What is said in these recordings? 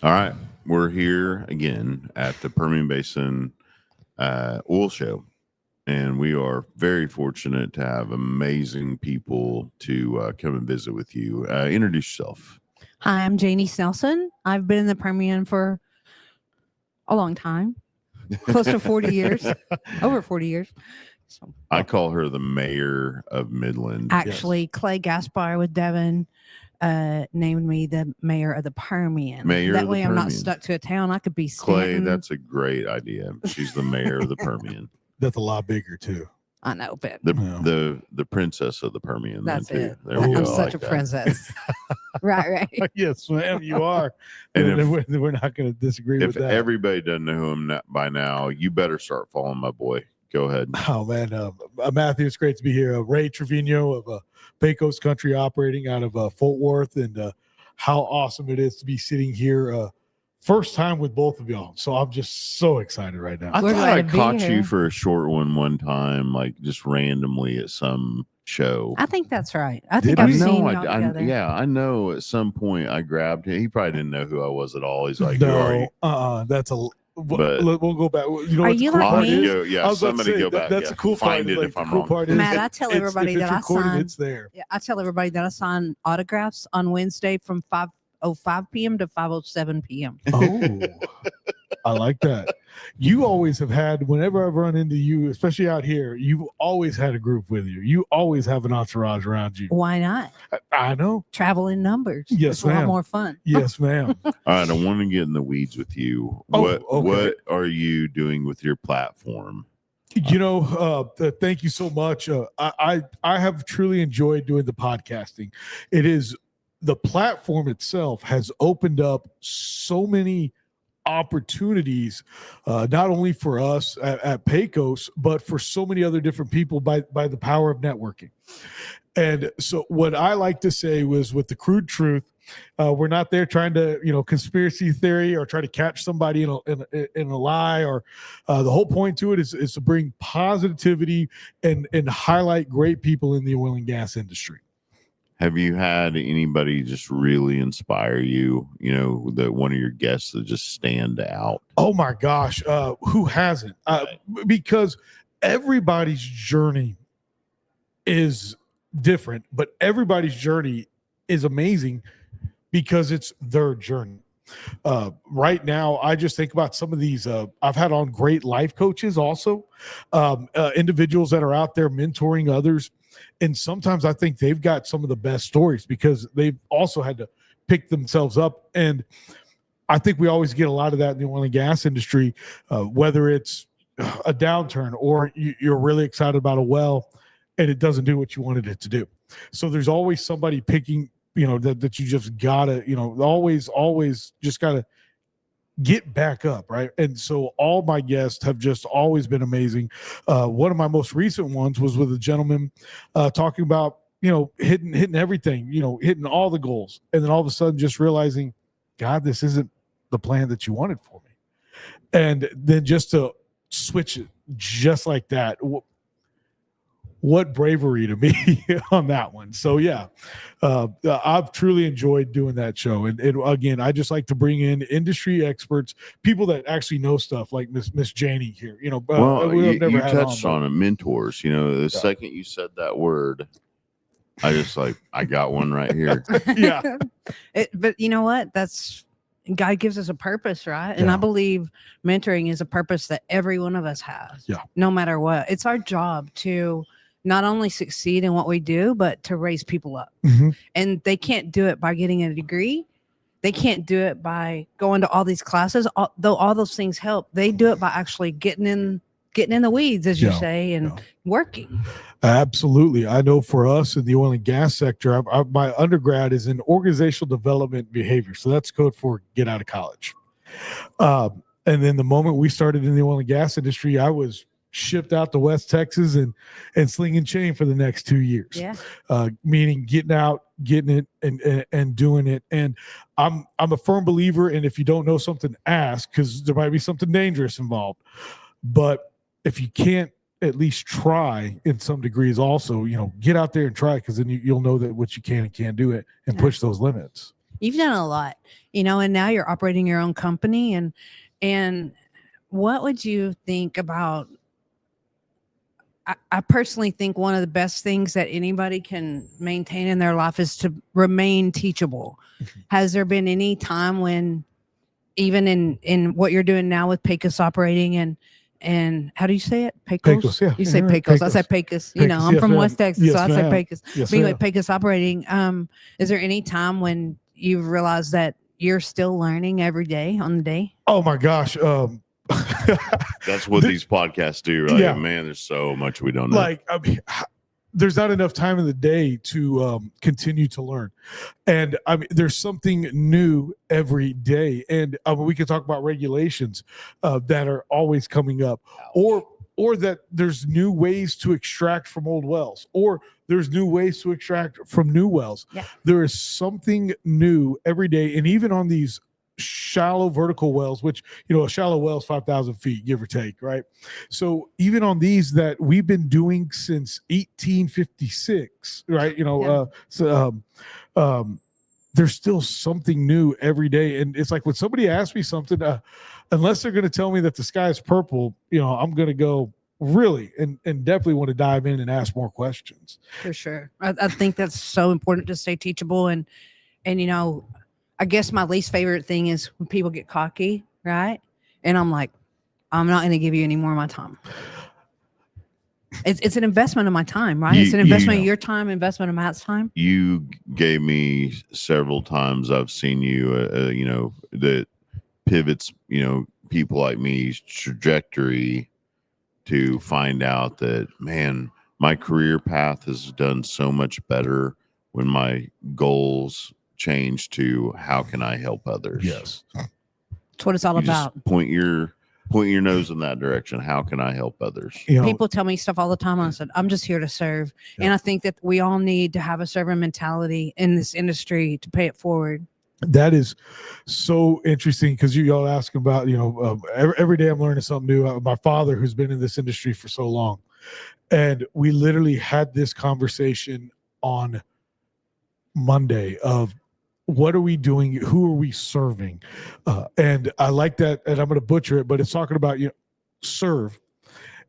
All right. We're here again at the Permian Basin Oil Show. And we are very fortunate to have amazing people to come and visit with you. Introduce yourself. Hi, I'm Janie Snelson. I've been in the Permian for a long time, close to 40 years, over 40 years. So, I call her the mayor of Midland. actually, Clay Gaspar with Devin named me the mayor of the Permian. Mayor that of the way I'm not Permian. stuck to a town. I could be Clay, Stanton. that's a great idea. She's the mayor of the Permian. That's a lot bigger too. I know, but The princess of the Permian. that's then, too. it. There we I'm go. I such like a that. princess. right. Yes, ma'am, you are. And and if- we're not going to disagree If with that. everybody doesn't know him by now, you better start following my boy. Go ahead. Oh man, Matthew, it's great to be here. Ray Travino of Pecos Country Operating out of Fort Worth, and how awesome it is to be sitting here. First time with both of y'all, so I'm just so excited right now. I We're thought glad I to be caught here. you for a short one time, like just randomly at some show. I think that's right. I think Did I've we? seen No, y'all together. yeah, I know. At some point, I grabbed him. He probably didn't know who I was at all. He's like, "Who are you?" No, that's a. But- We'll go back. You know, Are what the you cool like I'll part have to me? is? go. I Yeah, was about to somebody say, go back. That's yeah. the cool part. Find it Like, if the I'm cool wrong. part is, Matt, I tell everybody if it's that I recorded, signed. it's there. Yeah, I tell everybody that I sign autographs on Wednesday from 5:05 p.m. to 5:07 p.m. Oh, I like that. You always have had, whenever I've run into you, especially out here, you've always had a group with you. You always have an entourage around you. Why not? I know. Travel in numbers. Yes, it's a lot ma'am. more fun. Yes, ma'am. All right, I want to get in the weeds with you. Oh, What okay. What are you doing with your platform? You know, thank you so much. I have truly enjoyed doing the podcasting. It is, the platform itself has opened up so many opportunities, not only for us at Pecos, but for so many other different people by the power of networking. And so what I like to say was, with the crude truth, we're not there trying to, conspiracy theory or try to catch somebody in a lie, or the whole point to it is to bring positivity and highlight great people in the oil and gas industry. Have you had anybody just really inspire you? That one of your guests that just stand out. Oh my gosh, who hasn't? Because everybody's journey is different, but everybody's journey is amazing because it's their journey. Right now, I just think about some of these. I've had on great life coaches also, individuals that are out there mentoring others. And sometimes I think they've got some of the best stories because they've also had to pick themselves up. And I think we always get a lot of that in the oil and gas industry, whether it's a downturn or you're really excited about a well and it doesn't do what you wanted it to do. So there's always somebody picking, that you just gotta, always just gotta get back up, right? And so all my guests have just always been amazing. One of my most recent ones was with a gentleman talking about, hitting everything, hitting all the goals. And then all of a sudden just realizing, God, this isn't the plan that you wanted for me. And then just to switch it just like that, what bravery to me on that one. So yeah, I've truly enjoyed doing that show. And again, I just like to bring in industry experts, people that actually know stuff, like Miss Janie here. Well, we've you never had touched but- on it, mentors. The second you said that word, I just I got one right here. Yeah. But you know what? That's God gives us a purpose, right? And Yeah. I believe mentoring is a purpose that every one of us has. Yeah. No matter what. It's our job to not only succeed in what we do, but to raise people up. Mhm. And they can't do it by getting a degree. They can't do it by going to all these classes, though all those things help. They do it by actually getting in the weeds, as you Yeah. say, and working. Absolutely. I know for us in the oil and gas sector, my undergrad is in organizational development behavior. So that's code for get out of college. And then the moment we started in the oil and gas industry, I was shipped out to West Texas and sling and chain for the next 2 years. Yeah. Meaning getting out, getting it and doing it. And I'm a firm believer in, if you don't know something, ask, because there might be something dangerous involved. But if you can't at least try in some degrees also, get out there and try, because then you'll know that what you can and can't do it and push those limits. You've done a lot, and now you're operating your own company. And what would you think about? I personally think one of the best things that anybody can maintain in their life is to remain teachable. Has there been any time when, even in what you're doing now with Pecos operating and how do you say it? Pecos? Pecos, yeah. You say Yeah, Pecos. I Pecos. say Pecos. Pecos, I'm yes, from ma'am. West Texas, Yes, so I say ma'am. Pecos. Yes, Being ma'am. with Pecos operating, is there any time when you've realized that you're still learning every day on the day? Oh my gosh. That's what these podcasts do. Like, Yeah. man, there's so much we don't know. Like, I mean, there's not enough time in the day to continue to learn. And I mean, there's something new every day. And we can talk about regulations that are always coming up, or that there's new ways to extract from old wells, or there's new ways to extract from new wells. Yeah. There is something new every day. And even on these shallow vertical wells, which, a shallow well is 5,000 feet, give or take, right? So even on these that we've been doing since 1856, right? There's still something new every day. And it's like when somebody asks me something, unless they're going to tell me that the sky is purple, I'm going to go really and definitely want to dive in and ask more questions. For sure. I think that's so important to stay teachable. And I guess my least favorite thing is when people get cocky, right? And I'm like, I'm not going to give you any more of my time. It's an investment of my time, right? It's an investment of your time, investment of Matt's time. You gave me several times. I've seen you, that pivots, people like me's trajectory to find out that, man, my career path has done so much better when my goals change to how can I help others? Yes. That's what it's all about. Just point your nose in that direction. How can I help others? People tell me stuff all the time. And I said, I'm just here to serve. Yeah. And I think that we all need to have a servant mentality in this industry to pay it forward. That is so interesting because y'all ask about, every day I'm learning something new. My father, who's been in this industry for so long, and we literally had this conversation on Monday of what are we doing? Who are we serving? And I like that. And I'm going to butcher it, but it's talking about, serve.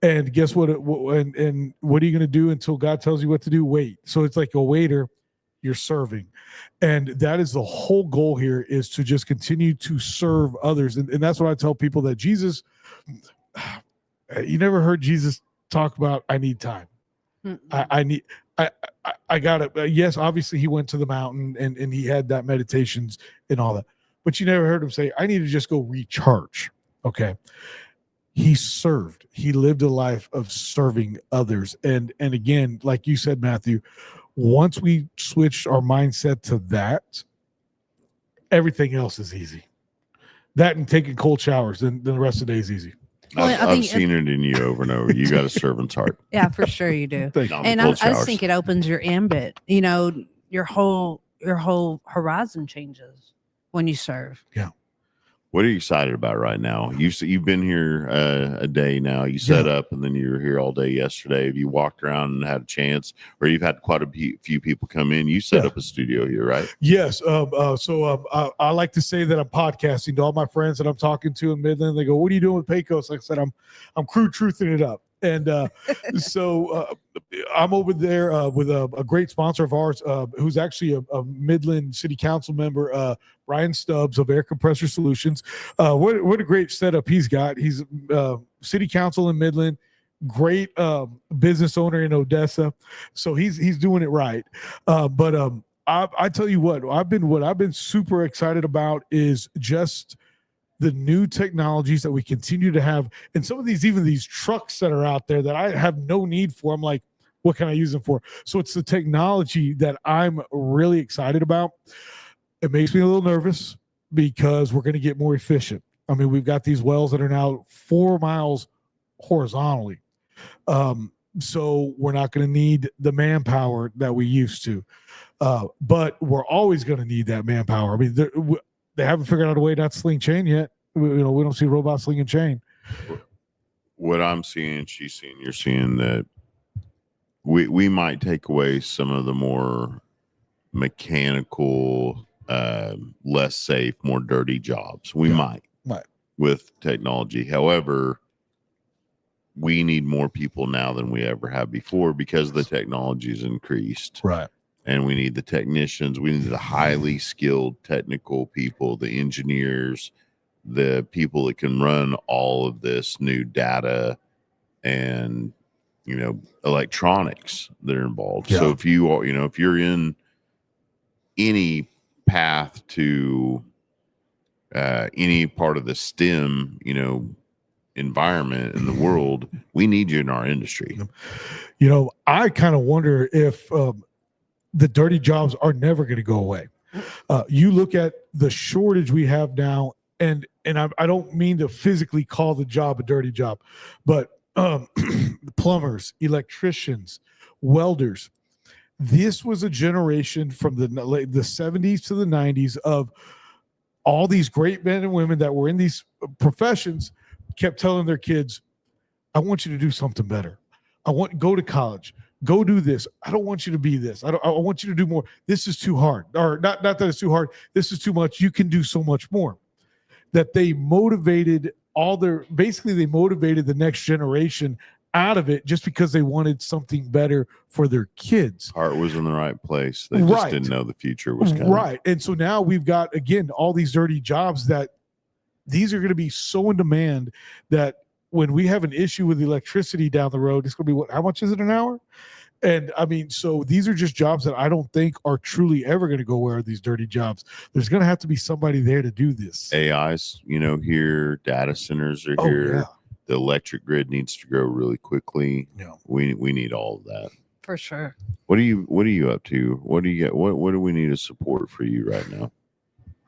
And guess what? And what are you going to do until God tells you what to do? Wait. So it's like a waiter, you're serving. And that is the whole goal here, is to just continue to serve others. And that's what I tell people, that Jesus, you never heard Jesus talk about, I need time. I got it. Yes, obviously he went to the mountain and he had that meditations and all that, but you never heard him say, I need to just go recharge. Okay. He served. He lived a life of serving others. And again, like you said, Matthew, once we switched our mindset to that, everything else is easy. That and taking cold showers, then the rest of the day is easy. Well, I've seen it in you over and over. You got a servant's heart. Yeah, for sure you do. And I just think it opens your ambit. Your whole horizon changes when you serve. Yeah. What are you excited about right now? You've been here a day now. You set up, and then you were here all day yesterday. Have you walked around and had a chance, or you've had quite a few people come in? You set up a studio here, right? Yes. I like to say that I'm podcasting to all my friends that I'm talking to in Midland. They go, "What are you doing with Pecos?" Like I said, I'm crew truthing it up. And so I'm over there with a great sponsor of ours, who's actually a Midland City Council member, Brian Stubbs of Air Compressor Solutions. What a great setup he's got. He's City Council in Midland, great business owner in Odessa. So he's doing it right. But I tell you what I've been super excited about is just the new technologies that we continue to have. And some of these trucks that are out there that I have no need for, I'm like, what can I use them for? So it's the technology that I'm really excited about. It makes me a little nervous because we're going to get more efficient. I mean, we've got these wells that are now 4 miles horizontally. So we're not going to need the manpower that we used to. But we're always going to need that manpower. I mean, they haven't figured out a way not to sling chain yet. We don't see robots slinging chain. What I'm seeing, she's seeing, you're seeing that we might take away some of the more mechanical less safe, more dirty jobs. We Right. with technology. However, we need more people now than we ever have before because the technology has increased. Right. And we need the technicians. We need the highly skilled technical people, the engineers, the people that can run all of this new data and, electronics that are involved. Yeah. So if you are, if you're in any path to any part of the STEM, environment in the world, we need you in our industry. I kind of wonder if the dirty jobs are never going to go away. You look at the shortage we have now, and I don't mean to physically call the job a dirty job, but plumbers, electricians, welders. This was a generation from the 70s to the 90s of all these great men and women that were in these professions kept telling their kids, I want you to do something better. Go to college, go do this. I don't want you to be this. I want you to do more. This is too hard, or not that it's too hard. This is too much. You can do so much more. That they motivated they motivated the next generation out of it just because they wanted something better for their kids. Heart was in the right place. They just didn't know the future was coming. Right. And so now we've got, again, all these dirty jobs that these are going to be so in demand that when we have an issue with electricity down the road, it's going to be how much is it an hour? And I mean, so these are just jobs that I don't think are truly ever going to go where these dirty jobs. There's going to have to be somebody there to do this. AIs, here, data centers are here. Yeah. The electric grid needs to grow really quickly. Yeah. We need all of that. For sure. What are you up to? What do you get? What do we need to support for you right now?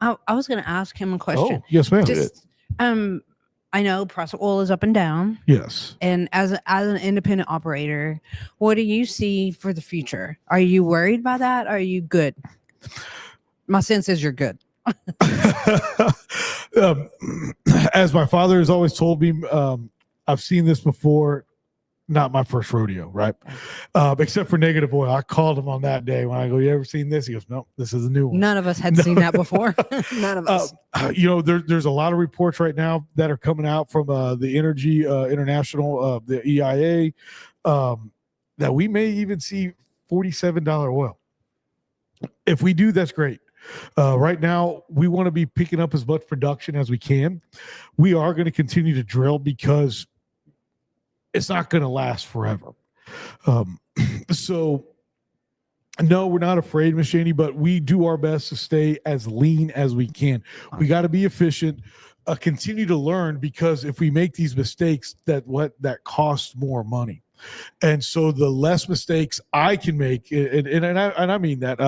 I was going to ask him a question. Oh, yes, ma'am. Just, I know price of oil is up and down. Yes. And as an independent operator, what do you see for the future? Are you worried by that? Are you good? My sense is you're good. As my father has always told me, I've seen this before. Not my first rodeo, right? Except for negative oil. I called him on that day when I go, you ever seen this? He goes, no, this is a new one. None of us had seen that before. None of us. There's a lot of reports right now that are coming out from the Energy International, the EIA, that we may even see $47 oil. If we do, that's great. Right now, we want to be picking up as much production as we can. We are going to continue to drill because it's not going to last forever. So, no, we're not afraid, Miss Janie, but we do our best to stay as lean as we can. We got to be efficient, continue to learn, because if we make these mistakes, that costs more money. And so the less mistakes I can make, and I mean that,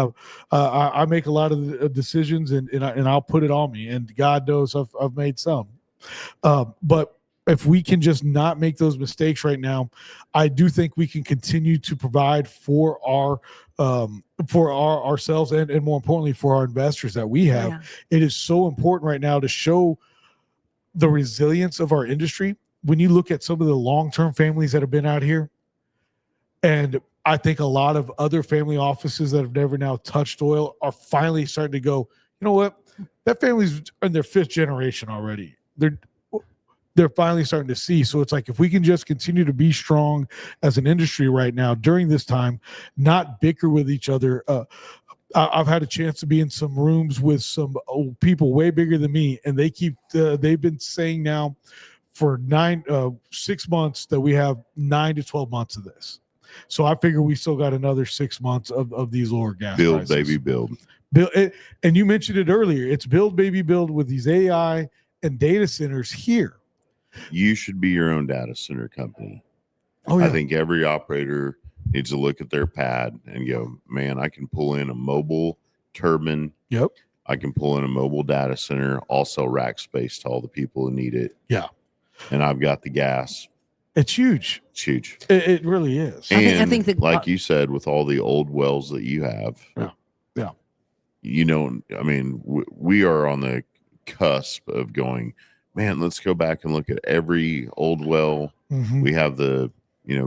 I make a lot of decisions, and I'll put it on me, and God knows I've made some. But if we can just not make those mistakes right now, I do think we can continue to provide for ourselves and more importantly for our investors that we have. Yeah. It is so important right now to show the resilience of our industry. When you look at some of the long-term families that have been out here, and I think a lot of other family offices that have never now touched oil are finally starting to go, you know what? That family's in their 5th generation already. They're finally starting to see. So it's like, if we can just continue to be strong as an industry right now during this time, not bicker with each other. I've had a chance to be in some rooms with some old people way bigger than me, and they've been saying now for 6 months that we have 9 to 12 months of this. So I figure we still got another 6 months of these lower gas prices. Baby, build. And you mentioned it earlier. It's build, baby, build with these AI and data centers here. You should be your own data center company. Oh, yeah. I think every operator needs to look at their pad and go, man, I can pull in a mobile turbine. Yep. I can pull in a mobile data center, also rack space to all the people who need it. Yeah. And I've got the gas. It's huge. It's huge. It really is. And I think that, like you said, with all the old wells that you have, I mean, we are on the cusp of going, man, let's go back and look at every old well. Mm-hmm. We have the,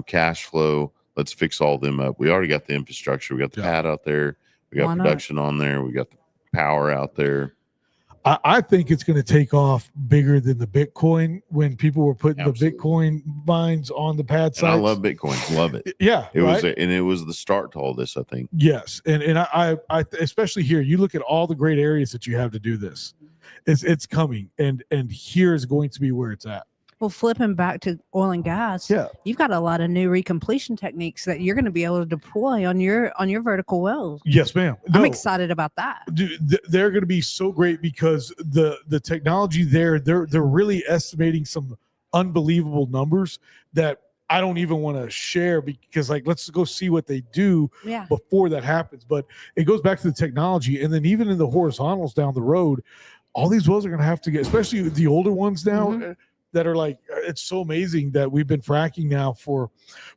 cash flow. Let's fix all them up. We already got the infrastructure. We got the pad out there. We got production on there. We got the power out there. I think it's going to take off bigger than the Bitcoin when people were putting Absolutely. the Bitcoin mines on the pad sites. And I love Bitcoin. Love it. Yeah, It was, and it was the start to all this, I think. Yes, and I especially here. You look at all the great areas that you have to do this. It's coming, and here is going to be where it's at. Well, flipping back to oil and gas, Yeah. you've got a lot of new recompletion techniques that you're going to be able to deploy on your vertical wells. Yes, ma'am. I'm excited about that. Dude, they're going to be so great because the technology there, they're really estimating some unbelievable numbers that I don't even want to share because, like, let's go see what they do before that happens. But it goes back to the technology, and then even in the horizontals down the road, all these wells are going to have to get, especially the older ones now. That are like, it's so amazing that we've been fracking now for,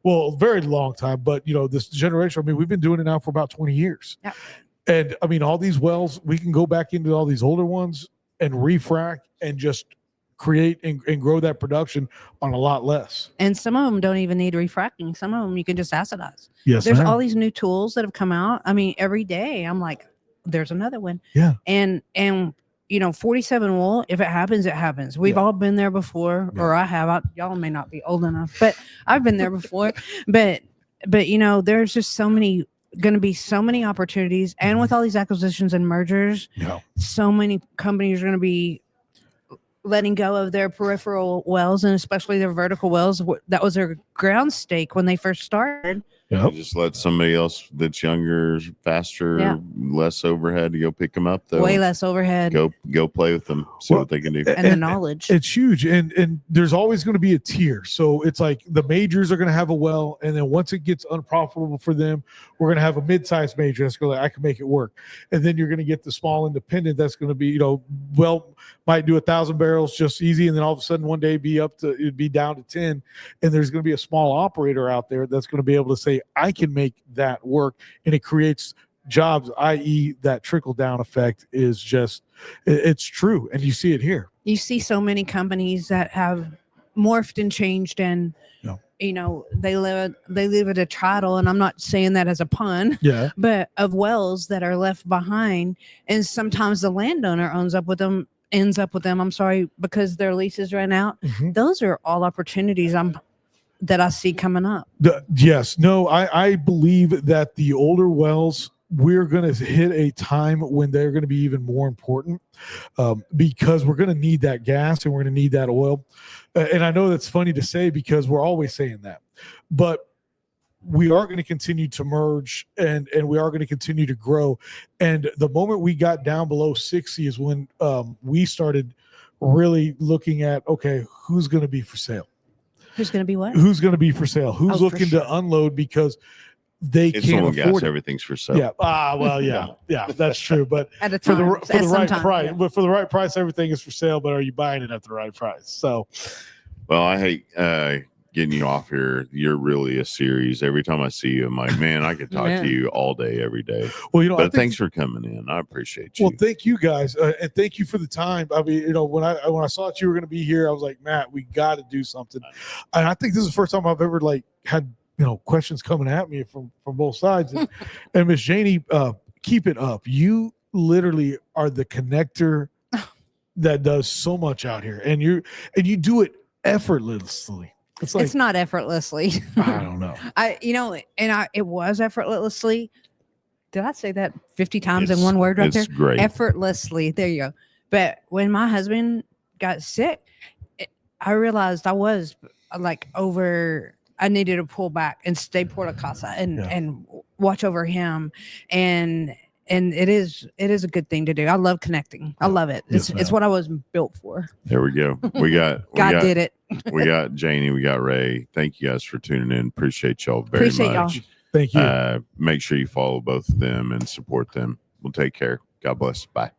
well, a very long time. But, you know, this generation, I mean, we've been doing it now for about 20 years. Yeah. And, I mean, all these wells, we can go back into all these older ones and refrac and just create and grow that production on a lot less. And some of them don't even need refracting. Some of them you can just acidize. Yes, There's ma'am. all these new tools that have come out. I mean, every day I'm like, there's another one. Yeah. And you know, 47 wool, if it happens, it happens. We've all been there before, or I have. Y'all may not be old enough, but I've been there before. but you know, there's just going to be so many opportunities. And with all these acquisitions and mergers, so many companies are going to be letting go of their peripheral wells, and especially their vertical wells. That was their ground stake when they first started. You just let somebody else that's younger, faster, less overhead to go pick them up. Though way less overhead. Go play with them, see what they can do, and the knowledge. It's huge, and there's always going to be a tier. So it's like the majors are going to have a well, and then once it gets unprofitable for them, we're going to have a mid-sized major that's going to, I can make it work, and then you're going to get the small independent that's going to be, you know, well, might do 1,000 barrels just easy, and then all of a sudden one day it'd be down to 10, and there's going to be a small operator out there that's going to be able to say, I can make that work, and it creates jobs, i.e. that trickle down effect is just, it's true, and you see it here. You see so many companies that have morphed and changed, and you know, they live at a trial, and I'm not saying that as a pun, but of wells that are left behind, and sometimes the landowner ends up with them, I'm sorry, because their leases ran out. Those are all opportunities that I see coming up. I believe that the older wells, we're going to hit a time when they're going to be even more important, because we're going to need that gas and we're going to need that oil. And I know that's funny to say because we're always saying that, but we are going to continue to merge, and we are going to continue to grow. And the moment we got down below 60 is when we started really looking at, okay, who's going to be for sale? Who's going to be what? Who's going to be for sale? Who's looking to unload because they can't afford it? Everything's for sale. Yeah. Well, yeah, that's true. But at a for time, the right price, yeah. but for the right price, everything is for sale. But are you buying it at the right price? So, well, I hate getting you off here. You're really a series. Every time I see you, I'm like, man, I could talk to you all day, every day. Well, you know, but thanks for coming in. I appreciate you. Well, thank you guys, and thank you for the time. I mean, you know, when I saw that you were going to be here, I was like, Matt, we got to do something. And I think this is the first time I've ever had questions coming at me from both sides. And Miss Janie, keep it up. You literally are the connector that does so much out here, and you do it effortlessly. It's not effortlessly. I don't know. It was effortlessly. Did I say that 50 times in one word right there? It's great. Effortlessly. There you go. But when my husband got sick, I realized I was I needed to pull back and stay Porta Casa and watch over him. And it is a good thing to do. I love connecting. I love it. It's what I was built for. There we go. We got did it. We got Janie. We got Ray. Thank you guys for tuning in. Appreciate y'all very much. Y'all. Thank you. Make sure you follow both of them and support them. We'll take care. God bless. Bye.